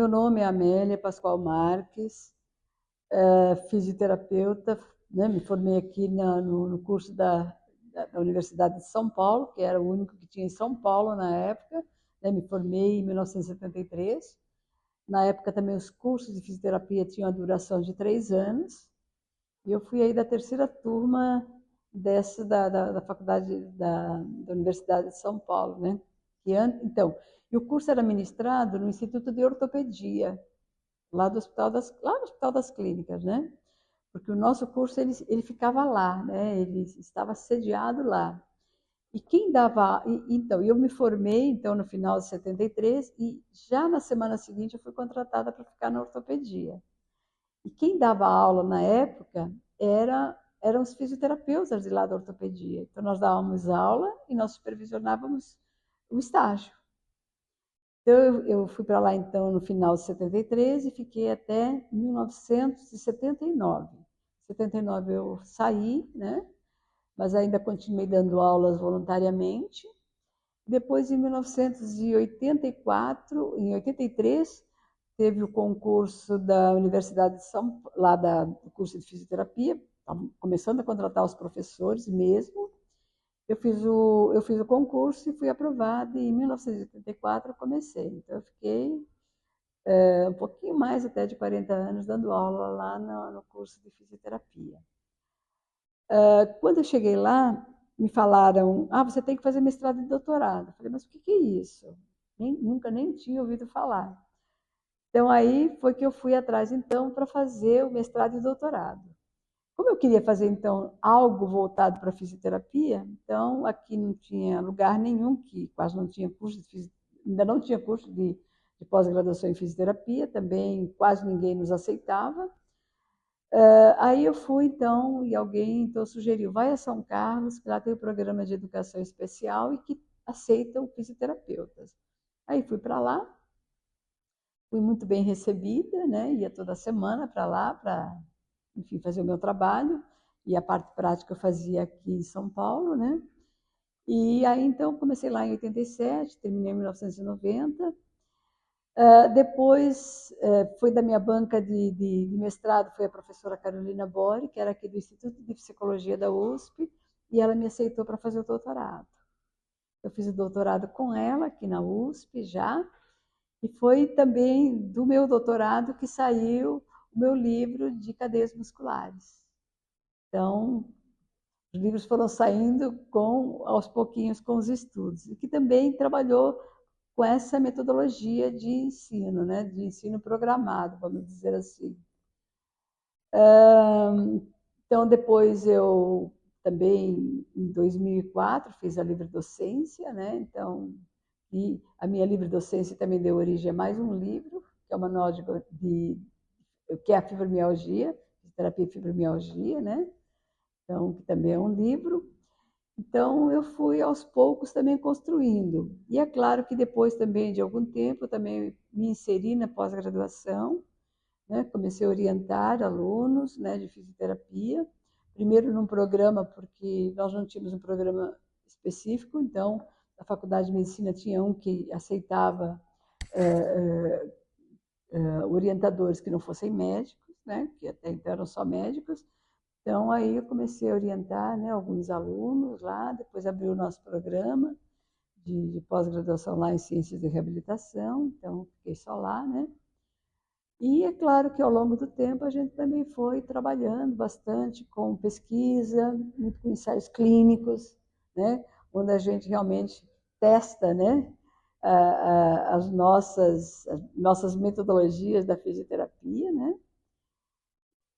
meu nome é Amélia Pascoal Marques, fisioterapeuta, né? Me formei aqui no curso da Universidade de São Paulo, que era o único que tinha em São Paulo na época, né? Me formei em 1973. Na época também os cursos de fisioterapia tinham a duração de 3 anos, e eu fui aí da terceira turma da faculdade da Universidade de São Paulo, né? Então, e o curso era ministrado no Instituto de Ortopedia, lá no Hospital das Clínicas, né? Porque o nosso curso ele ficava lá, né? Ele estava sediado lá. E quem dava, então, eu me formei então no final de 73 e já na semana seguinte eu fui contratada para ficar na ortopedia. E quem dava aula na época eram os fisioterapeutas de lá da ortopedia. Então nós dávamos aula e nós supervisionávamos o estágio. Então eu fui para lá então no final de 73 e fiquei até 1979. Em 79 eu saí, né? Mas ainda continuei dando aulas voluntariamente. Depois, em 1984, em 83, teve o concurso da Universidade de São Paulo, lá do curso de fisioterapia, estavam começando a contratar os professores mesmo. Eu fiz o concurso e fui aprovada, e em 1984 eu comecei. Então, eu fiquei um pouquinho mais até de 40 anos dando aula lá no curso de fisioterapia. Quando eu cheguei lá, me falaram, você tem que fazer mestrado e doutorado. Eu falei, mas o que é isso? Nunca nem tinha ouvido falar. Então, aí foi que eu fui atrás, então, para fazer o mestrado e doutorado. Como eu queria fazer, então, algo voltado para a fisioterapia, então, aqui não tinha lugar nenhum, que quase não tinha curso ainda não tinha curso de pós-graduação em fisioterapia, também quase ninguém nos aceitava. Aí eu fui, então, e alguém então sugeriu, vai a São Carlos, que lá tem o programa de educação especial e que aceitam fisioterapeutas. Aí fui para lá, fui muito bem recebida, né? Ia toda semana para lá, para, enfim, fazer o meu trabalho, e a parte prática eu fazia aqui em São Paulo, né? E aí, então, comecei lá em 87, terminei em 1990. Depois, foi da minha banca de mestrado, foi a professora Carolina Bori, que era aqui do Instituto de Psicologia da USP, e ela me aceitou para fazer o doutorado. Eu fiz o doutorado com ela, aqui na USP já, e foi também do meu doutorado que saiu o meu livro de cadeias musculares. Então, os livros foram saindo aos pouquinhos com os estudos, e que também trabalhou com essa metodologia de ensino, né? De ensino programado, vamos dizer assim. Então, depois eu também, em 2004, fiz a livre docência, né? Então, e a minha livre docência também deu origem a mais um livro, que é o Manual que é a fibromialgia, terapia e fibromialgia, né? Então, que também é um livro. Então, eu fui aos poucos também construindo. E é claro que depois também de algum tempo, eu também me inseri na pós-graduação, né? Comecei a orientar alunos, né, de fisioterapia. Primeiro num programa, porque nós não tínhamos um programa específico, então a Faculdade de Medicina tinha um que aceitava orientadores que não fossem médicos, né, que até então eram só médicos. Então, aí eu comecei a orientar, né, alguns alunos lá, depois abriu o nosso programa de pós-graduação lá em Ciências de Reabilitação, então fiquei só lá, né? E é claro que ao longo do tempo a gente também foi trabalhando bastante com pesquisa, muito com ensaios clínicos, né? Onde a gente realmente testa, né, as nossas metodologias da fisioterapia, né?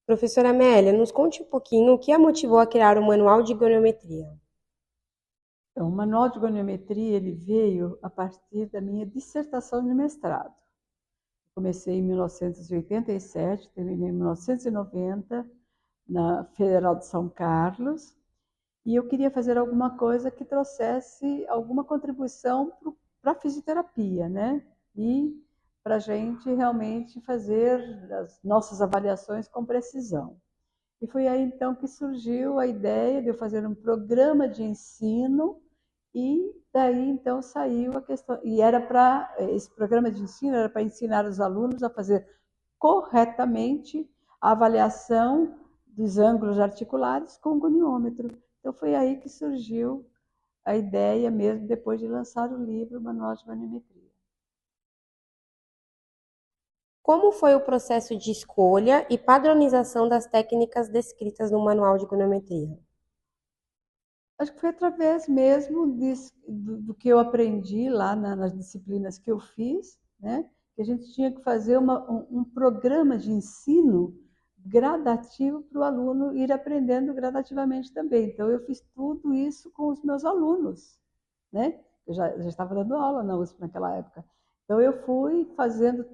Professora Amélia, nos conte um pouquinho o que a motivou a criar o Manual de Goniometria. Então, o Manual de Goniometria ele veio a partir da minha dissertação de mestrado. Comecei em 1987, terminei em 1990 na Federal de São Carlos, e eu queria fazer alguma coisa que trouxesse alguma contribuição para a fisioterapia, né? E para a gente realmente fazer as nossas avaliações com precisão. E foi aí então que surgiu a ideia de eu fazer um programa de ensino E daí, então, saiu a questão. E era para. Esse programa de ensino era para ensinar os alunos a fazer corretamente a avaliação dos ângulos articulares com o goniômetro. Então, foi aí que surgiu a ideia mesmo, depois de lançar o livro Manual de Goniometria. Como foi o processo de escolha e padronização das técnicas descritas no Manual de Goniometria? Acho que foi através mesmo do que eu aprendi lá nas disciplinas que eu fiz, né? Que a gente tinha que fazer um programa de ensino gradativo para o aluno ir aprendendo gradativamente também. Então, eu fiz tudo isso com os meus alunos, né? Eu já estava dando aula na USP naquela época. Então, eu fui fazendo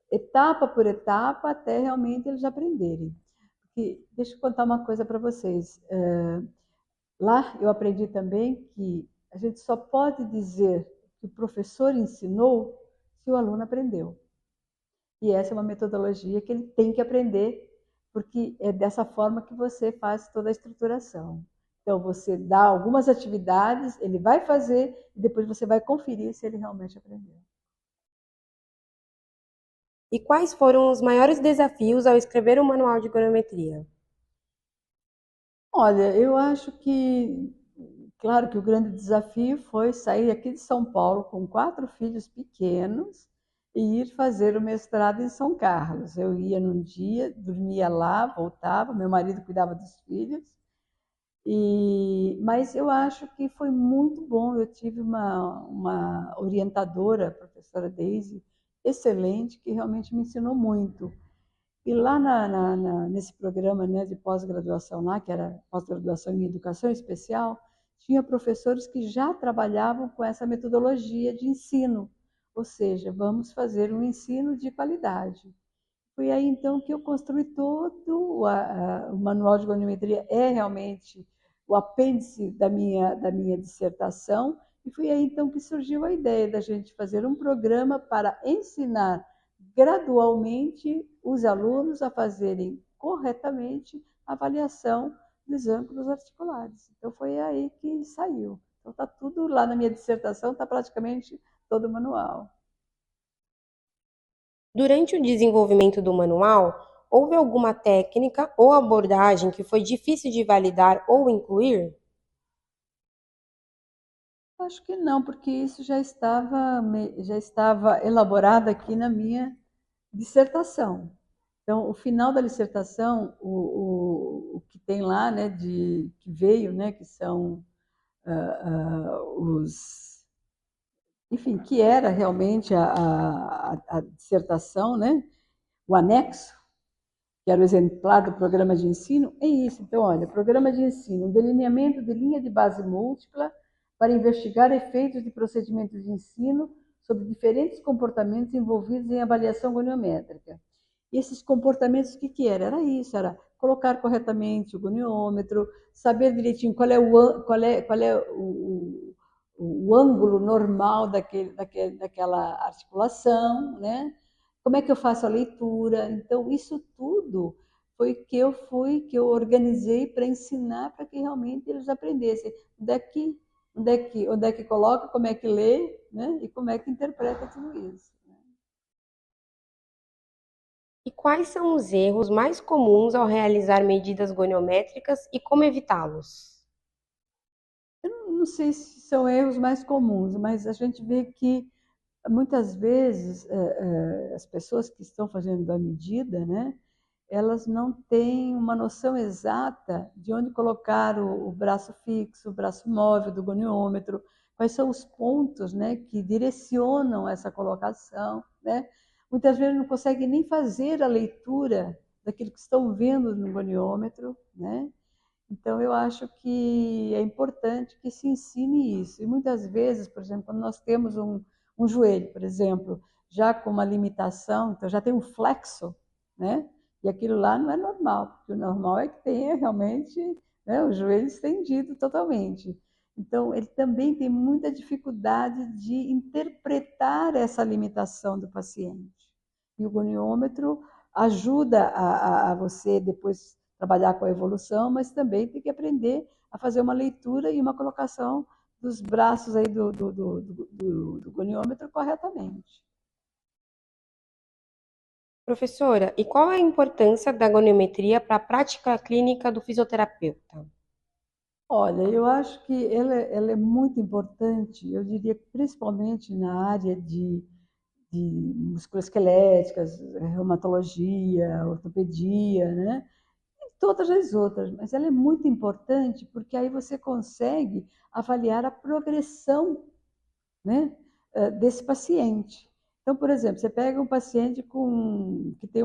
etapa por etapa até realmente eles aprenderem. Porque, deixa eu contar uma coisa para vocês. Lá eu aprendi também que a gente só pode dizer que o professor ensinou se o aluno aprendeu. E essa é uma metodologia que ele tem que aprender, porque é dessa forma que você faz toda a estruturação. Então, você dá algumas atividades, ele vai fazer, e depois você vai conferir se ele realmente aprendeu. E quais foram os maiores desafios ao escrever o Manual de Goniometria? Olha, eu acho que, claro que o grande desafio foi sair aqui de São Paulo com 4 filhos pequenos e ir fazer o mestrado em São Carlos. Eu ia num dia, dormia lá, voltava, meu marido cuidava dos filhos. Mas eu acho que foi muito bom. Eu tive uma orientadora, a professora Daisy, excelente, que realmente me ensinou muito. E lá nesse programa, né, de pós-graduação lá, que era pós-graduação em educação especial, tinha professores que já trabalhavam com essa metodologia de ensino, ou seja, vamos fazer um ensino de qualidade. Foi aí então que eu construí todo o manual de goniometria, é realmente o apêndice da minha dissertação, e foi aí então que surgiu a ideia da gente fazer um programa para ensinar gradualmente os alunos a fazerem corretamente a avaliação dos ângulos articulares. Então foi aí que saiu. Então está tudo lá na minha dissertação, está praticamente todo o manual. Durante o desenvolvimento do manual, houve alguma técnica ou abordagem que foi difícil de validar ou incluir? Acho que não, porque isso já estava elaborado aqui na minha dissertação. Então, o final da dissertação, o que tem lá, né, que veio, né, que são os, enfim, que era realmente a dissertação, né, o anexo, que era o exemplar do programa de ensino, é isso. Então, olha, programa de ensino, um delineamento de linha de base múltipla para investigar efeitos de procedimentos de ensino sobre diferentes comportamentos envolvidos em avaliação goniométrica. E esses comportamentos, o que era? Era isso, era colocar corretamente o goniômetro, saber direitinho qual é o ângulo normal daquela articulação, né? Como é que eu faço a leitura? Então, isso tudo foi que eu organizei para ensinar para que realmente eles aprendessem onde é que coloca, como é que lê, né? E como é que interpreta tudo isso. E quais são os erros mais comuns ao realizar medidas goniométricas e como evitá-los? Eu não sei se são erros mais comuns, mas a gente vê que muitas vezes as pessoas que estão fazendo a medida, né, elas não têm uma noção exata de onde colocar o braço fixo, o braço móvel do goniômetro, quais são os pontos, né, que direcionam essa colocação, né? Muitas vezes não conseguem nem fazer a leitura daquilo que estão vendo no goniômetro, né? Então, eu acho que é importante que se ensine isso. E muitas vezes, por exemplo, quando nós temos um joelho, por exemplo, já com uma limitação, então já tem um flexo, né? E aquilo lá não é normal, porque o normal é que tenha realmente, né, o joelho estendido totalmente. Então, ele também tem muita dificuldade de interpretar essa limitação do paciente. E o goniômetro ajuda a você depois trabalhar com a evolução, mas também tem que aprender a fazer uma leitura e uma colocação dos braços aí do goniômetro corretamente. Professora, e qual é a importância da goniometria para a prática clínica do fisioterapeuta? Olha, eu acho que ela é muito importante, eu diria que principalmente na área de musculoesqueléticas, reumatologia, ortopedia, né? E todas as outras, mas ela é muito importante porque aí você consegue avaliar a progressão, né, desse paciente. Então, por exemplo, você pega um paciente que tem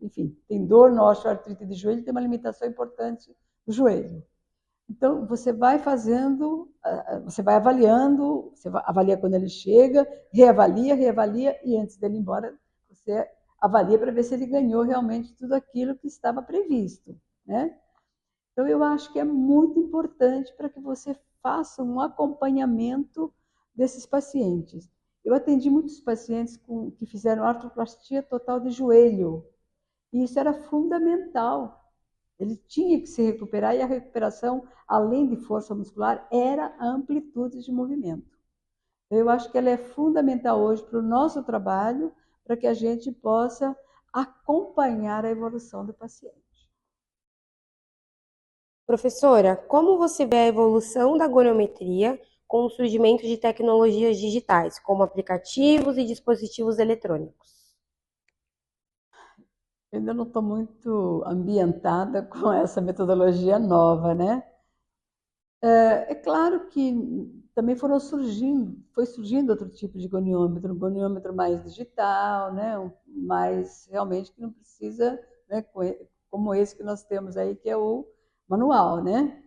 enfim, tem dor no osteoartrite de joelho, tem uma limitação importante no joelho. Então, você vai fazendo, você vai avaliando, você avalia quando ele chega, reavalia, e antes dele ir embora, você avalia para ver se ele ganhou realmente tudo aquilo que estava previsto, né? Então, eu acho que é muito importante para que você faça um acompanhamento desses pacientes. Eu atendi muitos pacientes que fizeram artroplastia total de joelho, e isso era fundamental. Ele tinha que se recuperar e a recuperação, além de força muscular, era a amplitude de movimento. Eu acho que ela é fundamental hoje para o nosso trabalho, para que a gente possa acompanhar a evolução do paciente. Professora, como você vê a evolução da goniometria com o surgimento de tecnologias digitais, como aplicativos e dispositivos eletrônicos? Eu ainda não estou muito ambientada com essa metodologia nova, né? É claro que também foi surgindo outro tipo de goniômetro, um goniômetro mais digital, né? Mais realmente que não precisa, né? Como esse que nós temos aí, que é o manual, né?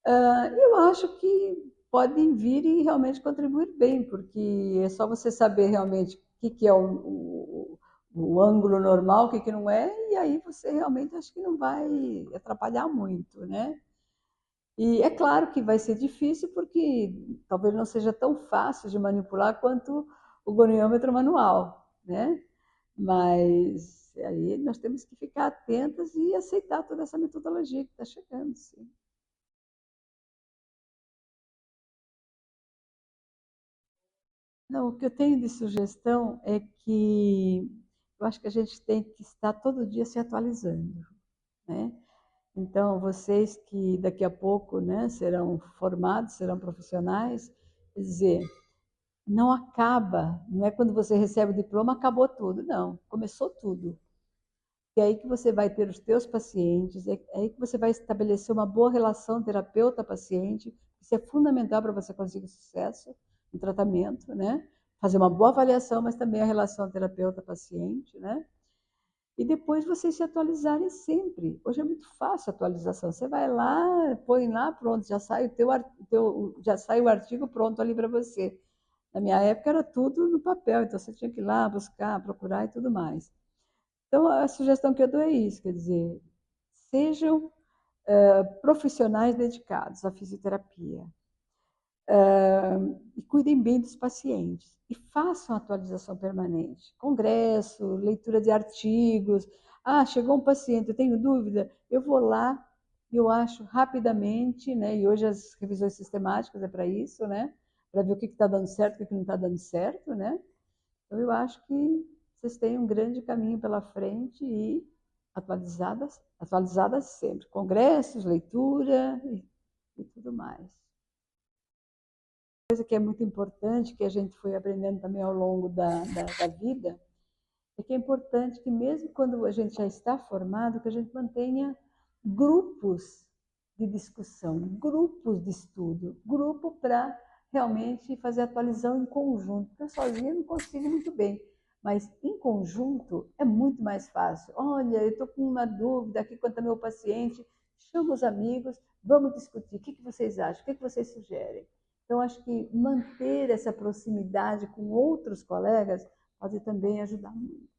Eu acho que podem vir e realmente contribuir bem, porque é só você saber realmente o que é o ângulo normal, o que não é, e aí você realmente acho que não vai atrapalhar muito, né? E é claro que vai ser difícil porque talvez não seja tão fácil de manipular quanto o goniômetro manual, né? Mas aí nós temos que ficar atentas e aceitar toda essa metodologia que está chegando, sim. Não, o que eu tenho de sugestão é que eu acho que a gente tem que estar todo dia se atualizando, né? Então, vocês que daqui a pouco, né, serão formados, serão profissionais, quer dizer, não acaba, não é quando você recebe o diploma, acabou tudo, não, começou tudo. É aí que você vai ter os teus pacientes, é aí que você vai estabelecer uma boa relação terapeuta-paciente, isso é fundamental para você conseguir sucesso no tratamento, né? Fazer uma boa avaliação, mas também a relação terapeuta-paciente, né? E depois vocês se atualizarem sempre. Hoje é muito fácil a atualização. Você vai lá, põe lá, pronto, já sai já sai o artigo pronto ali para você. Na minha época era tudo no papel, então você tinha que ir lá buscar, procurar e tudo mais. Então a sugestão que eu dou é isso, quer dizer, sejam profissionais dedicados à fisioterapia e cuidem bem dos pacientes e façam atualização permanente, congresso, leitura de artigos. Ah, chegou um paciente, eu tenho dúvida, eu vou lá, eu acho rapidamente, né? E hoje as revisões sistemáticas é para isso, né? Para ver o que está dando certo, o que não está dando certo, né? Então eu acho que vocês têm um grande caminho pela frente e atualizadas sempre, congressos, leitura e tudo mais. Coisa que é muito importante, que a gente foi aprendendo também ao longo da vida, é que é importante que mesmo quando a gente já está formado, que a gente mantenha grupos de discussão, grupos de estudo, grupo para realmente fazer atualização em conjunto. Porque eu sozinha não consigo muito bem, mas em conjunto é muito mais fácil. Olha, eu estou com uma dúvida aqui quanto ao meu paciente, chama os amigos, vamos discutir, o que vocês acham, o que vocês sugerem? Então, acho que manter essa proximidade com outros colegas pode também ajudar muito.